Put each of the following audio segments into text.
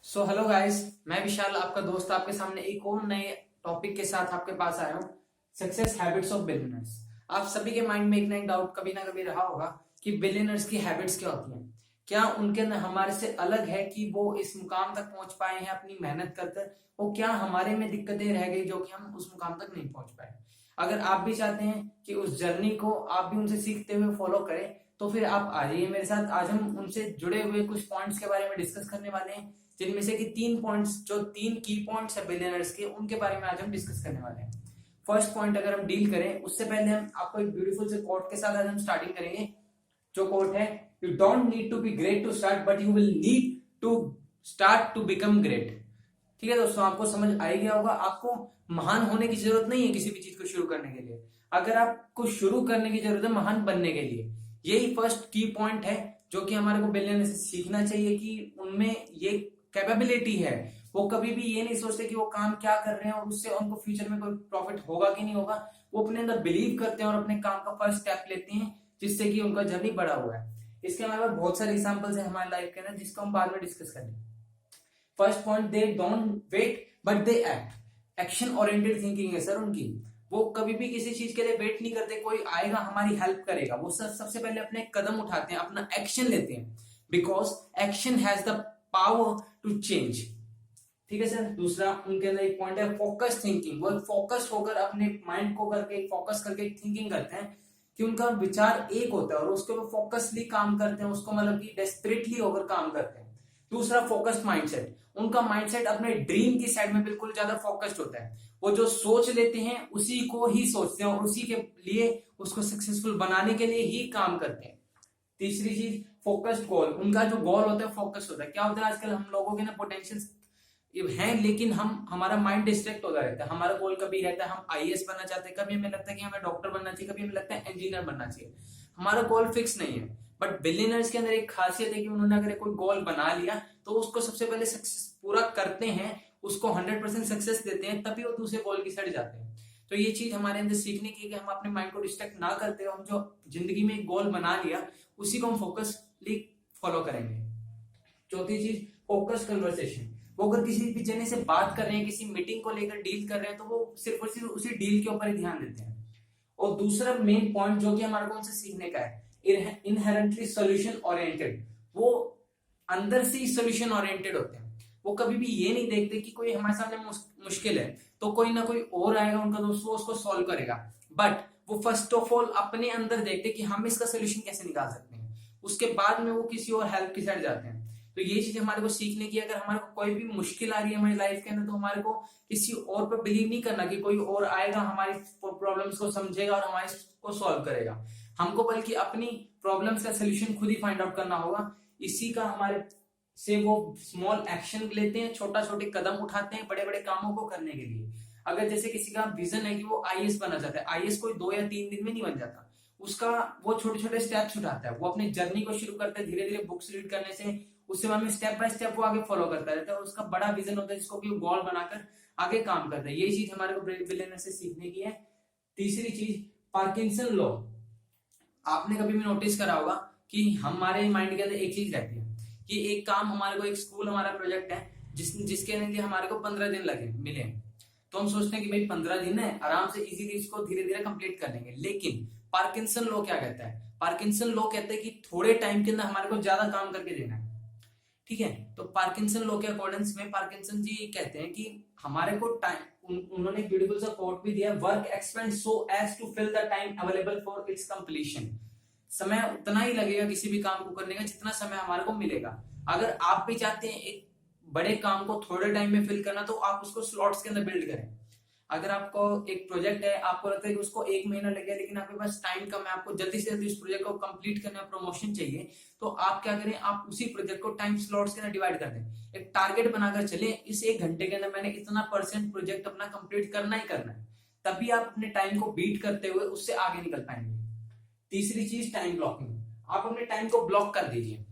So hello guys, मैं विशाल आपका दोस्त आपके सामने एक और नए टॉपिक के साथ आपके पास आया हूँ। Success habits of billionaires. आप सभी के माइंड में एक ना एक डाउट कभी ना कभी रहा होगा कि बिलियनर्स की हैबिट्स क्या होती हैं। क्या उनके अंदर हमारे से अलग है कि वो इस मुकाम तक पहुंच पाए हैं अपनी मेहनत कर कर। वो क्या हमारे में दिक्कतें रह गई जो कि हम उस मुकाम तक नहीं पहुंच पाए। अगर आप भी चाहते हैं कि उस जर्नी को आप भी उनसे सीखते हुए फॉलो करें तो फिर आप आ जाइए मेरे साथ। आज हम उनसे जुड़े हुए कुछ पॉइंट्स के बारे में डिस्कस करने वाले हैं, जिनमें से कि 3 पॉइंट्स, जो 3 की पॉइंट्स है बिलियनर्स के, उनके बारे में आज हम डिस्कस करने वाले हैं। फर्स्ट पॉइंट अगर हम डील करें उससे पहले हम आपको एक ब्यूटीफुल से कोट के साथ आज हम स्टार्टिंग करेंगे। जो कोट है, you don't need to be great to start but you will need to start to become great. ठीक है दोस्तों, आपको समझ आ ही गया होगा। आपको महान होने की जरूरत नहीं है किसी भी चीज को शुरू करने के लिए। अगर आपको शुरू करने की जरूरत है महान बनने के लिए। यही फर्स्ट की पॉइंट है जो कि हमारे को बिलियनर से सीखना चाहिए कि उनमें ये कैपेबिलिटी है। वो कभी भी ये नहीं सोचते कि वो काम क्या कर रहे हैं और उससे उनको फ्यूचर में कोई प्रॉफिट होगा कि नहीं होगा। वो अपने अंदर बिलीव करते हैं और अपने काम का फर्स्ट स्टेप लेते हैं, जिससे कि उनका जर्नी बड़ा हुआ है। इसके अलावा बहुत सारे एग्जांपल्स हैं हमारे लाइफ के अंदर जिसको हम बाद में डिस्कस करेंगे। First point, they don't wait but they act. Action oriented thinking है सर उनकी। वो कभी भी किसी चीज के लिए वेट नहीं करते कोई आएगा हमारी हेल्प करेगा। वो सबसे पहले अपने कदम उठाते हैं, अपना एक्शन लेते हैं, because action has the power to change. ठीक है सर। दूसरा उनके अंदर एक पॉइंट है फोकस थिंकिंग। वो फोकस होकर अपने माइंड को करके फोकस करके थिंकिंग करते हैं कि उनका विचार एक होता है और उसके ऊपर फोकसली काम करते हैं, उसको मतलब कि डेस्परेटली होकर काम करते हैं। दूसरा फोकस्ड माइंडसेट। उनका माइंडसेट अपने ड्रीम की साइड में बिल्कुल ज्यादा फोकस्ड होता है। वो जो सोच लेते हैं उसी को ही सोचते हैं और उसी के लिए उसको सक्सेसफुल बनाने के लिए ही काम करते हैं। तीसरी चीज, फोकस्ड गोल। उनका जो गोल होता है फोकस होता है। क्या होता है आजकल हम लोगों के ना पोटेंशियल हैं लेकिन हमारा माइंड डिस्ट्रैक्ट होता रहता है। हमारा गोल कभी रहता है हम आईएएस बनना चाहते हैं, कभी हमें लगता है कि हमें डॉक्टर बनना चाहिए, कभी हमें लगता है इंजीनियर बनना चाहिए। हमारा गोल फिक्स नहीं है। बट बिलियनर्स के अंदर एक खासियत है कि उन्होंने अगर कोई गोल बना लिया तो उसको सबसे पहले सक्सेस पूरा करते हैं, उसको 100% सक्सेस देते हैं, तभी वो दूसरे गोल की साइड जाते हैं। तो ये चीज हमारे अंदर सीखने की है कि हम अपने माइंड को डिस्ट्रैक्ट ना करते हो। हम जो जिंदगी में एक गोल बना लिया उसी को हम फोकसली फॉलो करेंगे। चौथी चीज, फोकस कन्वर्सेशन। वो अगर किसी भी जने से बात कर रहे हैं, किसी मीटिंग को लेकर डील कर रहे हैं, तो वो सिर्फ और सिर्फ उसी डील के ऊपर ही ध्यान देते हैं। और दूसरा मेन पॉइंट जो कि हमारे को उनसे सीखने का है, इनहेरेंटली सोल्यूशन ओरिएंटेड। वो अंदर से ही सोल्यूशन ओरिएंटेड होते हैं। वो कभी भी ये नहीं देखते कि कोई हमारे सामने मुश्किल है तो कोई ना कोई और आएगा उनका दोस्त, वो उसको सॉल्व करेगा। बट वो फर्स्ट ऑफ ऑल अपने अंदर देखते कि हम इसका सोल्यूशन कैसे निकाल सकते हैं, उसके बाद में वो किसी और हेल्प की साइड जाते हैं। तो ये चीज हमारे को सीखने की, अगर हमारे को कोई भी मुश्किल आ रही है हमारी लाइफ के अंदर तो हमारे को किसी और पर बिलीव नहीं करना कि कोई और आएगा हमारी प्रॉब्लम्स को समझेगा और हमारे को सॉल्व करेगा। हमको बल्कि अपनी प्रॉब्लम्स का सोल्यूशन खुद ही फाइंड आउट करना होगा। इसी का हमारे से वो स्मॉल एक्शन लेते हैं, छोटा छोटे कदम उठाते हैं बड़े बड़े कामों को करने के लिए। अगर जैसे किसी का विजन है कि वो आईएएस बनना चाहता है, आईएएस कोई 2 या 3 दिन में नहीं बन जाता। उसका वो छोटे छोटे स्टेप्स उठाता है, वो अपनी जर्नी को शुरू करता है धीरे धीरे बुक्स रीड करने से। उससे बाद में स्टेप बाय स्टेप वो आगे फॉलो करता रहता है और उसका बड़ा विजन होता है जिसको कि वो गोल बनाकर आगे काम करता है। ये चीज हमारे को बिलियनर से सीखने की है। तीसरी चीज, पार्किंसन लॉ। आपने कभी भी नोटिस करा होगा कि हमारे माइंड के अंदर एक चीज रहती है कि एक काम हमारे को, एक स्कूल हमारा प्रोजेक्ट है जिसके लिए हमारे को 15 दिन लगे मिले। तो हम सोचते हैं कि भाई 15 दिन है, आराम से इजीली इसको धीरे धीरे कंप्लीट कर लेंगे। लेकिन पार्किंसन लॉ क्या कहता है? पार्किंसन लॉ कहता है कि थोड़े टाइम के अंदर हमारे को ज्यादा काम करके देना है। ठीक है, तो पार्किंसन लॉ के अकॉर्डिंग्स में पार्किंसन जी कहते हैं कि हमारे को टाइम, उन्होंने ब्यूटीफुल सा कोट भी दिया, work expand so as to fill the time available for its completion. समय उतना ही लगेगा किसी भी काम को करने का जितना समय हमारे को मिलेगा। अगर आप भी चाहते हैं एक बड़े काम को थोड़े टाइम में फिल करना तो आप उसको स्लॉट्स के अंदर बिल्ड करें। अगर आपको एक प्रोजेक्ट है, आपको लगता है कि उसको 1 महीना लगेगा लेकिन आपके पास टाइम कम है, आपको जल्दी से जल्दी उस प्रोजेक्ट को कंप्लीट करना, प्रमोशन चाहिए, तो आप क्या करें, आप उसी प्रोजेक्ट को टाइम स्लॉट्स के अंदर डिवाइड कर दें। एक टारगेट बनाकर चले, इस 1 घंटे के अंदर मैंने इतना % प्रोजेक्ट अपना कंप्लीट करना ही करना है। तभी आप अपने टाइम को बीट करते हुए उससे आगे निकल पाएंगे। तीसरी चीज, टाइम ब्लॉकिंग। आप अपने टाइम को ब्लॉक कर दीजिए।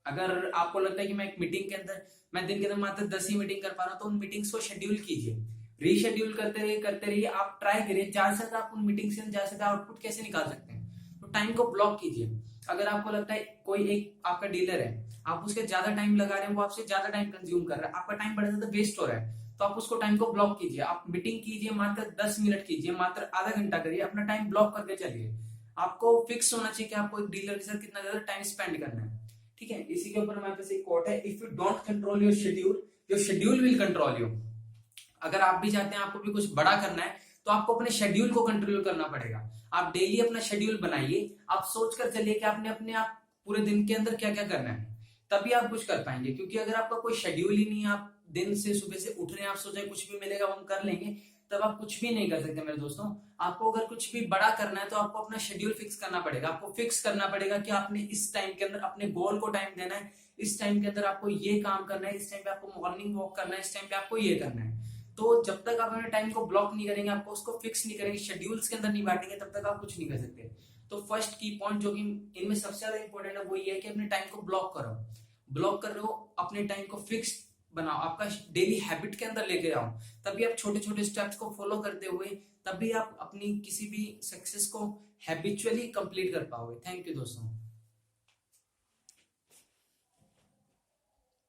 अगर आपको लगता है कि मैं एक मीटिंग के अंदर, मैं दिन के अंदर मात्र 10 ही मीटिंग कर पा रहा हूं, तो उन मीटिंग्स को शेड्यूल कीजिए, रीशेड्यूल करते रहिए। आप ट्राई करिए ज्यादा से ज्यादा आप उन मीटिंग से ज्यादा से ज्यादा आउटपुट कैसे निकाल सकते हैं। तो टाइम को ब्लॉक कीजिए। अगर आपको लगता है कोई एक आपका डीलर है, आप उसके ज्यादा टाइम लगा रहे हैं, वो आपसे ज्यादा टाइम कंज्यूम कर रहा है, आपका टाइम बड़ा ज्यादा वेस्ट हो रहा है, तो आप उसको टाइम को ब्लॉक कीजिए। आप मीटिंग कीजिए, मात्र 10 मिनट कीजिए, मात्र आधा घंटा करिए, अपना टाइम ब्लॉक करके चलिए। आपको फिक्स होना चाहिए कि आपको एक डीलर के साथ कितना ज्यादा टाइम स्पेंड करना है, ठीक है। इसी के ऊपर हमारे पास एक कोट है, if you don't control your schedule will control you. अगर आप भी चाहते हैं आपको भी कुछ बड़ा करना है, तो आपको अपने शेड्यूल को कंट्रोल करना पड़ेगा। आप डेली अपना शेड्यूल बनाइए, आप सोच कर चलिए कि आपने अपने आप पूरे दिन के अंदर क्या क्या करना है, तभी आप कुछ कर पाएंगे। क्योंकि अगर आपका कोई शेड्यूल ही नहीं है, आप दिन से सुबह से उठ रहे हैं, आप सोचे कुछ भी मिलेगा हम कर लेंगे, तब आप कुछ भी नहीं कर सकते मेरे दोस्तों। आपको अगर कुछ भी बड़ा करना है तो आपको अपना शेड्यूल फिक्स करना पड़ेगा। आपको फिक्स करना पड़ेगा कि आपने इस टाइम के अंदर अपने गोल को टाइम देना है, इस टाइम के अंदर आपको ये काम करना है, इस टाइम पे आपको मॉर्निंग वॉक करना है, इस टाइम पे आपको ये करना है। तो जब तक आप अपने टाइम को ब्लॉक नहीं करेंगे, आपको उसको फिक्स नहीं करेंगे, शेड्यूल्स के अंदर नहीं बांटेंगे, तब तक आप कुछ नहीं कर सकते। तो फर्स्ट की पॉइंट जो कि इनमें सबसे ज्यादा इंपॉर्टेंट है वो ये है कि अपने टाइम को ब्लॉक करो। ब्लॉक कर रहे हो, अपने टाइम को फिक्स बनाओ, आपका डेली हैबिट के अंदर लेके आओ। तभी आप छोटे छोटे स्टेप्स को फॉलो करते हुए तभी आप अपनी किसी भी सक्सेस को हैबिचुअली कंप्लीट कर पाओगे। थैंक यू दोस्तों।